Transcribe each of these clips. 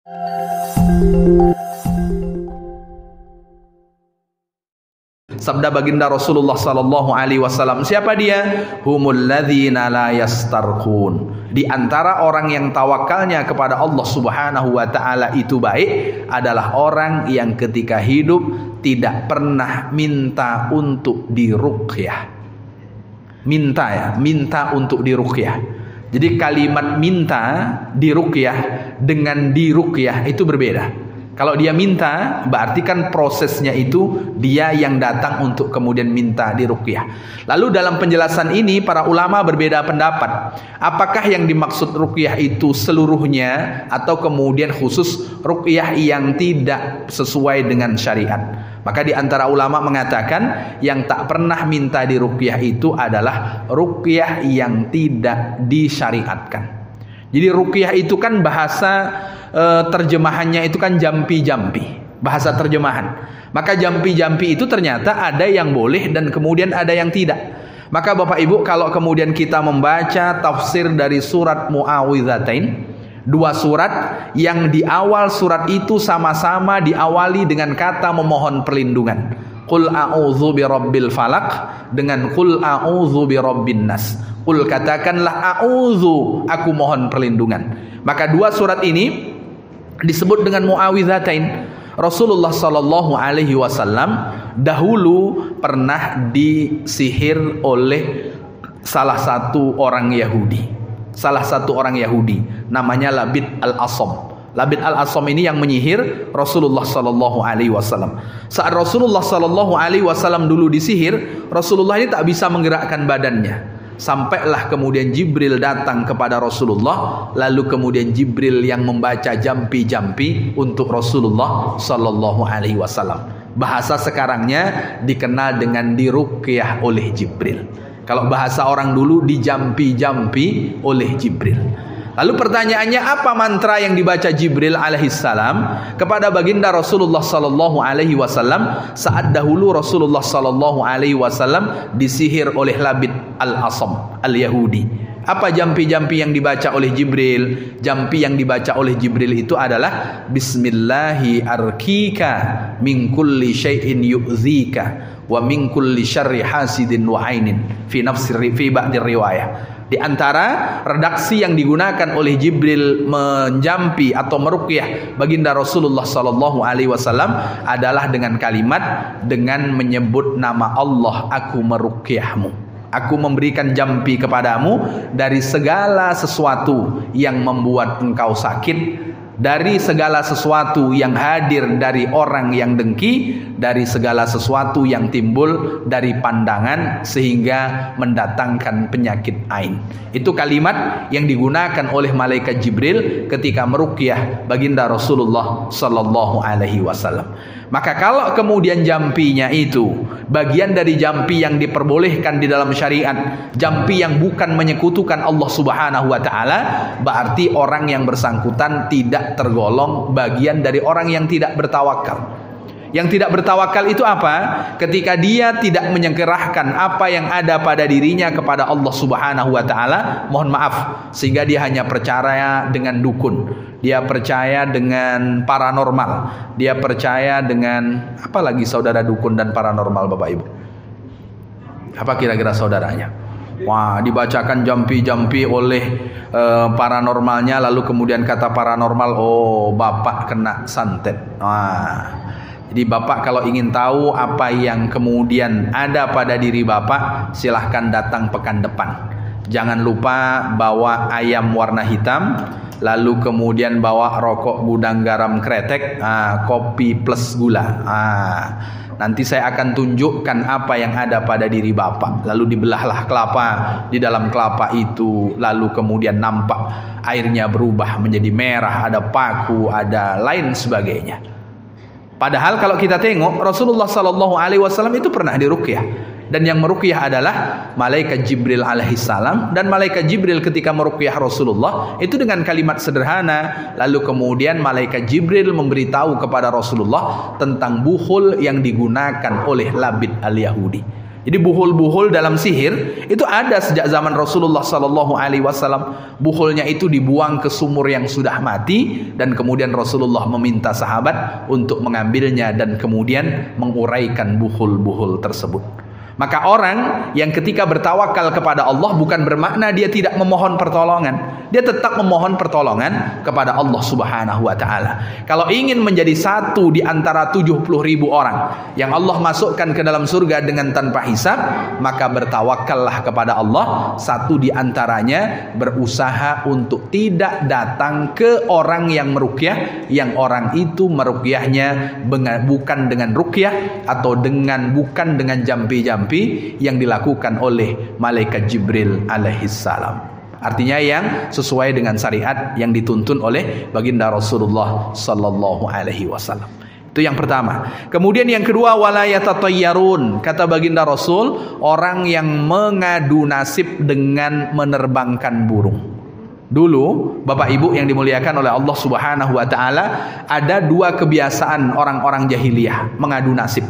Sabda baginda Rasulullah sallallahu alaihi wasallam, siapa dia? Humul ladzina la yastarqun. Di antara orang yang tawakalnya kepada Allah Subhanahu wa taala itu baik adalah orang yang ketika hidup tidak pernah minta untuk diruqyah. Minta untuk diruqyah. Jadi kalimat minta diruqyah dengan diruqyah itu berbeda. Kalau dia minta, berarti kan prosesnya itu dia yang datang untuk kemudian minta diruqyah. Lalu dalam penjelasan ini para ulama berbeda pendapat. Apakah yang dimaksud ruqyah itu seluruhnya atau kemudian khusus ruqyah yang tidak sesuai dengan syariat? Maka di antara ulama mengatakan yang tak pernah minta diruqyah itu adalah ruqyah yang tidak disyariatkan. Jadi ruqyah itu kan bahasa terjemahannya itu kan jampi-jampi, bahasa terjemahan. Maka jampi-jampi itu ternyata ada yang boleh dan kemudian ada yang tidak. Maka Bapak Ibu, kalau kemudian kita membaca tafsir dari surat Muawwidzatain, dua surat yang di awal surat itu sama-sama diawali dengan kata memohon perlindungan. Qul a'udzu birabbil falaq dengan qul a'udzu birabbin nas. Qul katakanlah a'udzu, aku mohon perlindungan. Maka dua surat ini disebut dengan Muawwidzatain. Rasulullah sallallahu alaihi wasallam dahulu pernah disihir oleh salah satu orang Yahudi namanya Labid al-Asam. Labid al-Asam ini yang menyihir Rasulullah sallallahu alaihi wasallam. Saat Rasulullah sallallahu alaihi wasallam dulu disihir, Rasulullah ini tak bisa menggerakkan badannya. Sampailah kemudian Jibril datang kepada Rasulullah, lalu kemudian Jibril yang membaca jampi-jampi untuk Rasulullah sallallahu alaihi wasallam. Bahasa sekarangnya dikenal dengan diruqyah oleh Jibril. Kalau bahasa orang dulu dijampi-jampi oleh Jibril. Lalu pertanyaannya, apa mantra yang dibaca Jibril alaihissalam kepada baginda Rasulullah sallallahu alaihi wasallam saat dahulu Rasulullah sallallahu alaihi wasallam disihir oleh Labid al-Asam al-Yahudi? Apa jampi-jampi yang dibaca oleh Jibril? Jampi yang dibaca oleh Jibril itu adalah Bismillahi arkika min kulli syai'in yu'dzika wa min kulli syarri hasidin wa ainin fi ba'dir riwayah. Di antara redaksi yang digunakan oleh Jibril menjampi atau meruqyah baginda Rasulullah sallallahu alaihi wasallam adalah dengan kalimat, dengan menyebut nama Allah, aku meruqyahmu. Aku memberikan jampi kepadamu dari segala sesuatu yang membuat engkau sakit, dari segala sesuatu yang hadir dari orang yang dengki, dari segala sesuatu yang timbul dari pandangan sehingga mendatangkan penyakit ain. Itu kalimat yang digunakan oleh malaikat Jibril ketika meruqyah baginda Rasulullah sallallahu alaihi wasallam. Maka kalau kemudian jampinya itu bagian dari jampi yang diperbolehkan di dalam syariat, jampi yang bukan menyekutukan Allah Subhanahu wa taala, berarti orang yang bersangkutan tidak tergolong bagian dari orang yang tidak bertawakal. Yang tidak bertawakal itu apa? Ketika dia tidak menyerahkan apa yang ada pada dirinya kepada Allah Subhanahu wa taala, mohon maaf, sehingga dia hanya percaya dengan dukun, dia percaya dengan paranormal, dia percaya dengan apa lagi saudara dukun dan paranormal Bapak Ibu? Apa kira-kira saudaranya? Wah, dibacakan jampi-jampi oleh paranormalnya, lalu kemudian kata paranormal, oh Bapak kena santet. Wah. Jadi Bapak kalau ingin tahu apa yang kemudian ada pada diri Bapak, silahkan datang pekan depan. Jangan lupa bawa ayam warna hitam, lalu kemudian bawa rokok gudang garam kretek, kopi plus gula. Nanti saya akan tunjukkan apa yang ada pada diri Bapak. Lalu dibelahlah kelapa, di dalam kelapa itu lalu kemudian nampak airnya berubah menjadi merah, ada paku, ada lain sebagainya. Padahal kalau kita tengok Rasulullah sallallahu alaihi wasallam itu pernah diruqyah, dan yang meruqyah adalah malaikat Jibril alaihissalam. Dan malaikat Jibril ketika meruqyah Rasulullah itu dengan kalimat sederhana, lalu kemudian malaikat Jibril memberitahu kepada Rasulullah tentang buhul yang digunakan oleh Labid al-Yahudi. Jadi buhul-buhul dalam sihir itu ada sejak zaman Rasulullah sallallahu alaihi wasallam. Buhulnya itu dibuang ke sumur yang sudah mati dan kemudian Rasulullah meminta sahabat untuk mengambilnya dan kemudian menguraikan buhul-buhul tersebut. Maka orang yang ketika bertawakal kepada Allah bukan bermakna dia tidak memohon pertolongan. Dia tetap memohon pertolongan kepada Allah Subhanahu wa taala. Kalau ingin menjadi satu di antara 70.000 orang yang Allah masukkan ke dalam surga dengan tanpa hisab, maka bertawakallah kepada Allah. Satu di antaranya berusaha untuk tidak datang ke orang yang meruqyah, yang orang itu meruqyahnya bukan dengan ruqyah atau bukan dengan jampi-jampi yang dilakukan oleh malaikat Jibril alaihissalam. Artinya yang sesuai dengan syariat yang dituntun oleh baginda Rasulullah sallallahu alaihi wasallam. Itu yang pertama. Kemudian yang kedua, wala yatatayyarun. Kata baginda Rasul, orang yang mengadu nasib dengan menerbangkan burung. Dulu Bapak Ibu yang dimuliakan oleh Allah Subhanahu wa taala, ada dua kebiasaan orang-orang jahiliyah mengadu nasib.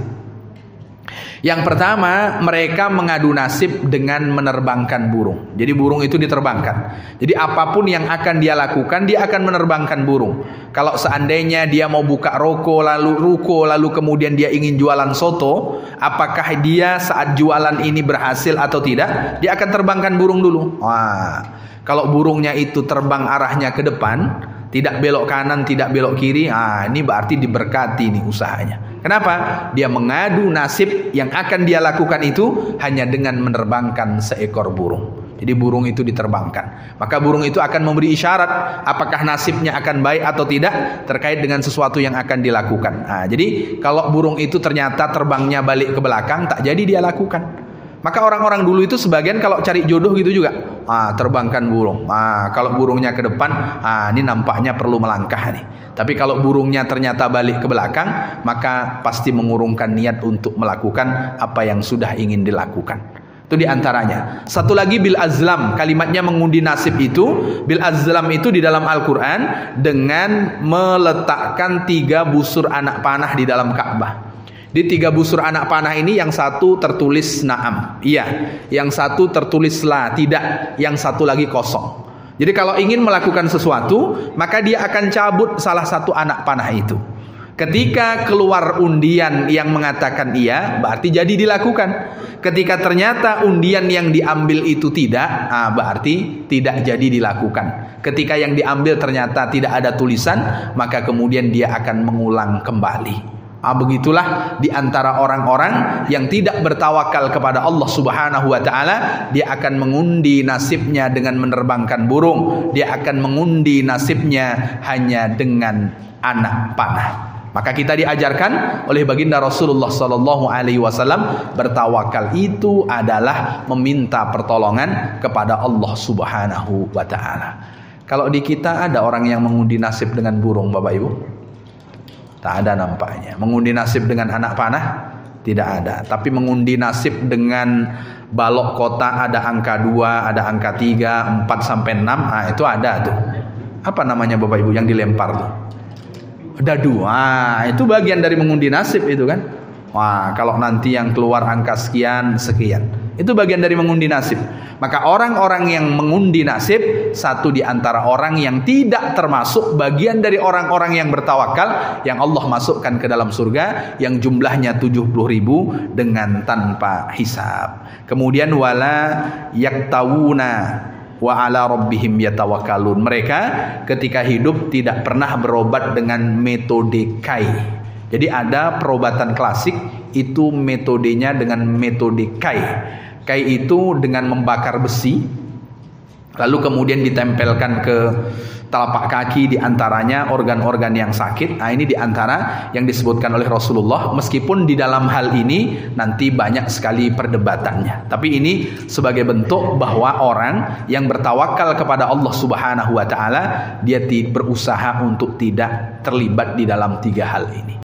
Yang pertama, mereka mengadu nasib dengan menerbangkan burung. Jadi burung itu diterbangkan. Jadi apapun yang akan dia lakukan, dia akan menerbangkan burung. Kalau seandainya dia mau buka ruko lalu kemudian dia ingin jualan soto, apakah dia saat jualan ini berhasil atau tidak? Dia akan terbangkan burung dulu. Wah, kalau burungnya itu terbang arahnya ke depan, tidak belok kanan, tidak belok kiri, ini berarti diberkati nih usahanya. Kenapa? Dia mengadu nasib yang akan dia lakukan itu hanya dengan menerbangkan seekor burung. Jadi burung itu diterbangkan. Maka burung itu akan memberi isyarat apakah nasibnya akan baik atau tidak terkait dengan sesuatu yang akan dilakukan. Jadi kalau burung itu ternyata terbangnya balik ke belakang, tak jadi dia lakukan. Maka orang-orang dulu itu sebagian kalau cari jodoh gitu juga, terbangkan burung. Kalau burungnya ke depan, ini nampaknya perlu melangkah nih. Tapi kalau burungnya ternyata balik ke belakang, maka pasti mengurungkan niat untuk melakukan apa yang sudah ingin dilakukan. Itu diantaranya. Satu lagi bil azlam, kalimatnya mengundi nasib itu. Bil azlam itu di dalam Al-Quran dengan meletakkan 3 busur anak panah di dalam Ka'bah. Di 3 busur anak panah ini yang satu tertulis na'am, iya, yang satu tertulis la, tidak, yang satu lagi kosong. Jadi kalau ingin melakukan sesuatu, maka dia akan cabut salah satu anak panah itu. Ketika keluar undian yang mengatakan iya, berarti jadi dilakukan. Ketika ternyata undian yang diambil itu tidak, berarti tidak jadi dilakukan. Ketika yang diambil ternyata tidak ada tulisan, maka kemudian dia akan mengulang kembali. Begitulah di antara orang-orang yang tidak bertawakal kepada Allah Subhanahu wa taala, dia akan mengundi nasibnya dengan menerbangkan burung, dia akan mengundi nasibnya hanya dengan anak panah. Maka kita diajarkan oleh baginda Rasulullah sallallahu alaihi wasallam, bertawakal itu adalah meminta pertolongan kepada Allah Subhanahu wa taala. Kalau di kita ada orang yang mengundi nasib dengan burung, Bapak Ibu? Tak ada nampaknya. Mengundi nasib dengan anak panah? Tidak ada. Tapi mengundi nasib dengan balok kotak, ada angka 2, ada angka 3, 4 sampai 6, itu ada tuh. Apa namanya Bapak Ibu yang dilempar tuh? Dadu. Itu bagian dari mengundi nasib itu kan. Wah, kalau nanti yang keluar angka sekian, itu bagian dari mengundi nasib. Maka orang-orang yang mengundi nasib, satu di antara orang yang tidak termasuk bagian dari orang-orang yang bertawakal, yang Allah masukkan ke dalam surga, yang jumlahnya 70.000 dengan tanpa hisab. Kemudian wala yaktawuna wa ala rabbihim yatawakkalun. Mereka ketika hidup tidak pernah berobat dengan metode kai. Jadi ada perobatan klasik, itu metodenya dengan metode kai. Kai itu dengan membakar besi, lalu kemudian ditempelkan ke telapak kaki, diantaranya organ-organ yang sakit. Ini diantara yang disebutkan oleh Rasulullah. Meskipun di dalam hal ini nanti banyak sekali perdebatannya, tapi ini sebagai bentuk bahwa orang yang bertawakal kepada Allah Subhanahu wa taala, dia berusaha untuk tidak terlibat di dalam 3 hal ini.